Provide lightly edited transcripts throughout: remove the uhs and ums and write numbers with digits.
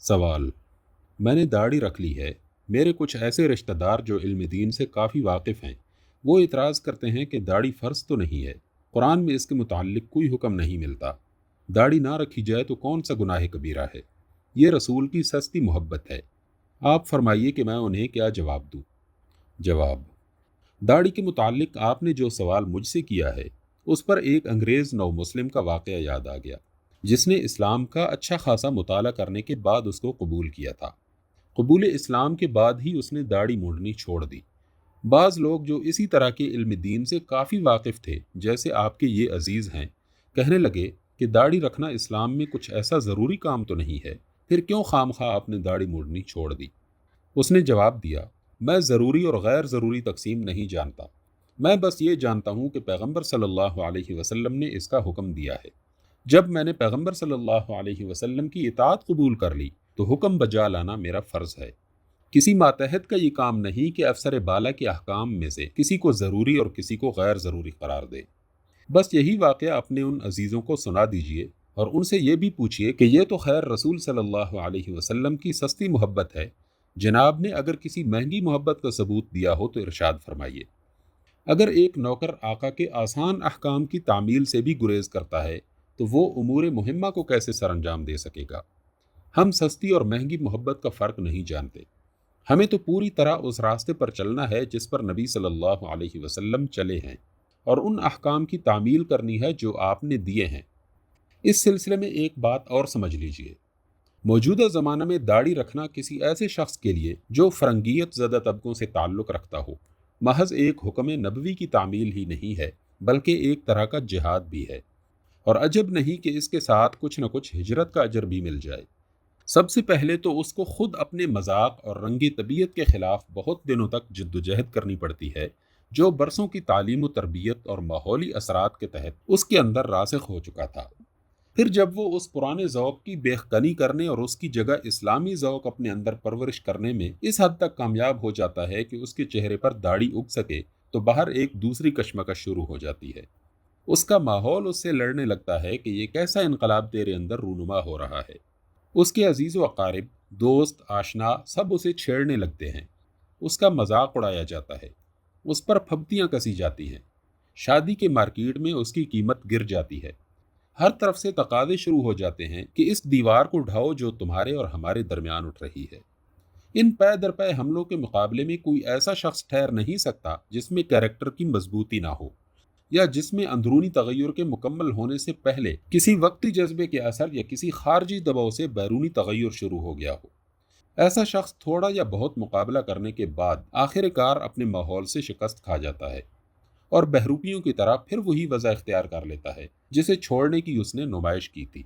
سوال: میں نے داڑھی رکھ لی ہے۔ میرے کچھ ایسے رشتہ دار جو علم دین سے کافی واقف ہیں، وہ اعتراض کرتے ہیں کہ داڑھی فرض تو نہیں ہے، قرآن میں اس کے متعلق کوئی حکم نہیں ملتا، داڑھی نہ رکھی جائے تو کون سا گناہ کبیرہ ہے؟ یہ رسول کی سستی محبت ہے۔ آپ فرمائیے کہ میں انہیں کیا جواب دوں؟ جواب: داڑھی کے متعلق آپ نے جو سوال مجھ سے کیا ہے، اس پر ایک انگریز نو مسلم کا واقعہ یاد آ گیا، جس نے اسلام کا اچھا خاصا مطالعہ کرنے کے بعد اس کو قبول کیا تھا۔ قبول اسلام کے بعد ہی اس نے داڑھی مونڈنی چھوڑ دی۔ بعض لوگ جو اسی طرح کے علم دین سے کافی واقف تھے، جیسے آپ کے یہ عزیز ہیں، کہنے لگے کہ داڑھی رکھنا اسلام میں کچھ ایسا ضروری کام تو نہیں ہے، پھر کیوں خام خواہ آپ نے داڑھی مونڈنی چھوڑ دی؟ اس نے جواب دیا: میں ضروری اور غیر ضروری تقسیم نہیں جانتا، میں بس یہ جانتا ہوں کہ پیغمبر صلی اللہ علیہ وسلم نے اس کا حکم دیا ہے۔ جب میں نے پیغمبر صلی اللہ علیہ وسلم کی اطاعت قبول کر لی تو حکم بجا لانا میرا فرض ہے۔ کسی ماتحت کا یہ کام نہیں کہ افسر بالا کے احکام میں سے کسی کو ضروری اور کسی کو غیر ضروری قرار دے۔ بس یہی واقعہ اپنے ان عزیزوں کو سنا دیجئے اور ان سے یہ بھی پوچھئے کہ یہ تو خیر رسول صلی اللہ علیہ وسلم کی سستی محبت ہے، جناب نے اگر کسی مہنگی محبت کا ثبوت دیا ہو تو ارشاد فرمائیے۔ اگر ایک نوکر آقا کے آسان احکام کی تعمیل سے بھی گریز کرتا ہے تو وہ امور مہمہ کو کیسے سر انجام دے سکے گا؟ ہم سستی اور مہنگی محبت کا فرق نہیں جانتے، ہمیں تو پوری طرح اس راستے پر چلنا ہے جس پر نبی صلی اللہ علیہ وسلم چلے ہیں، اور ان احکام کی تعمیل کرنی ہے جو آپ نے دیے ہیں۔ اس سلسلے میں ایک بات اور سمجھ لیجئے، موجودہ زمانہ میں داڑھی رکھنا کسی ایسے شخص کے لیے جو فرنگیت زدہ طبقوں سے تعلق رکھتا ہو، محض ایک حکم نبوی کی تعمیل ہی نہیں ہے، بلکہ ایک طرح کا جہاد بھی ہے، اور عجب نہیں کہ اس کے ساتھ کچھ نہ کچھ ہجرت کا اجر بھی مل جائے۔ سب سے پہلے تو اس کو خود اپنے مذاق اور رنگ طبیعت کے خلاف بہت دنوں تک جد و جہد کرنی پڑتی ہے، جو برسوں کی تعلیم و تربیت اور ماحولی اثرات کے تحت اس کے اندر راسخ ہو چکا تھا۔ پھر جب وہ اس پرانے ذوق کی بیخکنی کرنے اور اس کی جگہ اسلامی ذوق اپنے اندر پرورش کرنے میں اس حد تک کامیاب ہو جاتا ہے کہ اس کے چہرے پر داڑھی اگ سکے، تو باہر ایک دوسری کشمکش شروع ہو جاتی ہے۔ اس کا ماحول اس سے لڑنے لگتا ہے کہ یہ کیسا انقلاب تیرے اندر رونما ہو رہا ہے۔ اس کے عزیز و اقارب، دوست، آشنا سب اسے چھیڑنے لگتے ہیں، اس کا مذاق اڑایا جاتا ہے، اس پر پھبتیاں کسی جاتی ہیں، شادی کے مارکیٹ میں اس کی قیمت گر جاتی ہے۔ ہر طرف سے تقاضے شروع ہو جاتے ہیں کہ اس دیوار کو ڈھاؤ جو تمہارے اور ہمارے درمیان اٹھ رہی ہے۔ ان پے در پے حملوں کے مقابلے میں کوئی ایسا شخص ٹھہر نہیں سکتا جس میں کیریکٹر کی مضبوطی نہ ہو، یا جس میں اندرونی تغیر کے مکمل ہونے سے پہلے کسی وقتی جذبے کے اثر یا کسی خارجی دباؤ سے بیرونی تغیر شروع ہو گیا ہو۔ ایسا شخص تھوڑا یا بہت مقابلہ کرنے کے بعد آخر کار اپنے ماحول سے شکست کھا جاتا ہے، اور بہروپیوں کی طرح پھر وہی وضع اختیار کر لیتا ہے جسے چھوڑنے کی اس نے نمائش کی تھی۔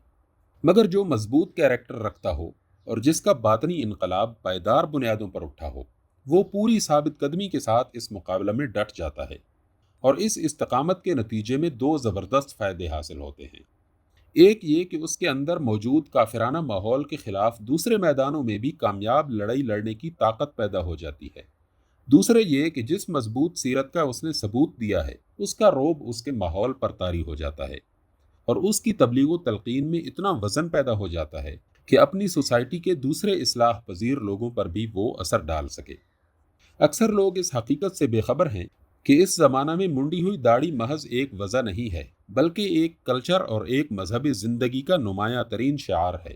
مگر جو مضبوط کیریکٹر رکھتا ہو اور جس کا باطنی انقلاب پائیدار بنیادوں پر اٹھا ہو، وہ پوری ثابت قدمی کے ساتھ اس مقابلہ میں ڈٹ جاتا ہے، اور اس استقامت کے نتیجے میں دو زبردست فائدے حاصل ہوتے ہیں۔ ایک یہ کہ اس کے اندر موجود کافرانہ ماحول کے خلاف دوسرے میدانوں میں بھی کامیاب لڑائی لڑنے کی طاقت پیدا ہو جاتی ہے۔ دوسرے یہ کہ جس مضبوط سیرت کا اس نے ثبوت دیا ہے، اس کا رعب اس کے ماحول پر طاری ہو جاتا ہے، اور اس کی تبلیغ و تلقین میں اتنا وزن پیدا ہو جاتا ہے کہ اپنی سوسائٹی کے دوسرے اصلاح پذیر لوگوں پر بھی وہ اثر ڈال سکے۔ اکثر لوگ اس حقیقت سے بے خبر ہیں کہ اس زمانہ میں منڈی ہوئی داڑھی محض ایک وضع نہیں ہے، بلکہ ایک کلچر اور ایک مذہبی زندگی کا نمایاں ترین شعار ہے۔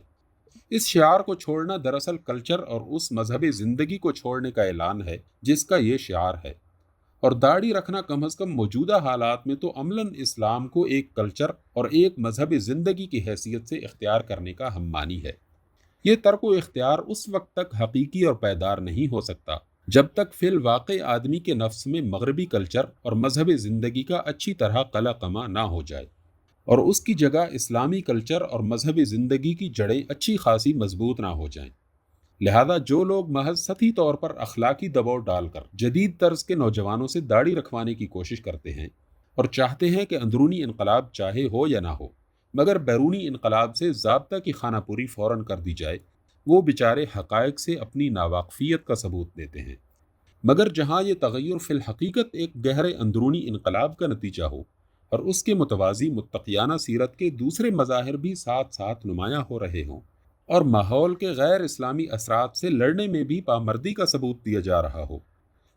اس شعار کو چھوڑنا دراصل کلچر اور اس مذہبی زندگی کو چھوڑنے کا اعلان ہے جس کا یہ شعار ہے، اور داڑھی رکھنا کم از کم موجودہ حالات میں تو عملاً اسلام کو ایک کلچر اور ایک مذہبی زندگی کی حیثیت سے اختیار کرنے کا ہم مانی ہے۔ یہ ترک و اختیار اس وقت تک حقیقی اور پائیدار نہیں ہو سکتا جب تک فی الواقع آدمی کے نفس میں مغربی کلچر اور مذہبی زندگی کا اچھی طرح قلع قمع نہ ہو جائے، اور اس کی جگہ اسلامی کلچر اور مذہبی زندگی کی جڑیں اچھی خاصی مضبوط نہ ہو جائیں۔ لہذا جو لوگ محض سطحی طور پر اخلاقی دباؤ ڈال کر جدید طرز کے نوجوانوں سے داڑھی رکھوانے کی کوشش کرتے ہیں اور چاہتے ہیں کہ اندرونی انقلاب چاہے ہو یا نہ ہو مگر بیرونی انقلاب سے ضابطہ کی خانہ پوری فوراً کر دی جائے، وہ بیچارے حقائق سے اپنی ناواقفیت کا ثبوت دیتے ہیں۔ مگر جہاں یہ تغیر فی الحقیقت ایک گہرے اندرونی انقلاب کا نتیجہ ہو اور اس کے متوازی متقیانہ سیرت کے دوسرے مظاہر بھی ساتھ ساتھ نمایاں ہو رہے ہوں، اور ماحول کے غیر اسلامی اثرات سے لڑنے میں بھی پامردی کا ثبوت دیا جا رہا ہو۔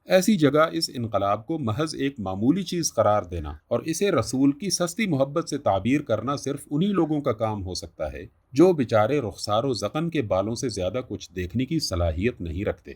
ایسی جگہ اس انقلاب کو محض ایک معمولی چیز قرار دینا اور اسے رسول کی سستی محبت سے تعبیر کرنا صرف انہی لوگوں کا کام ہو سکتا ہے جو بیچارے رخسار و ذقن کے بالوں سے زیادہ کچھ دیکھنے کی صلاحیت نہیں رکھتے۔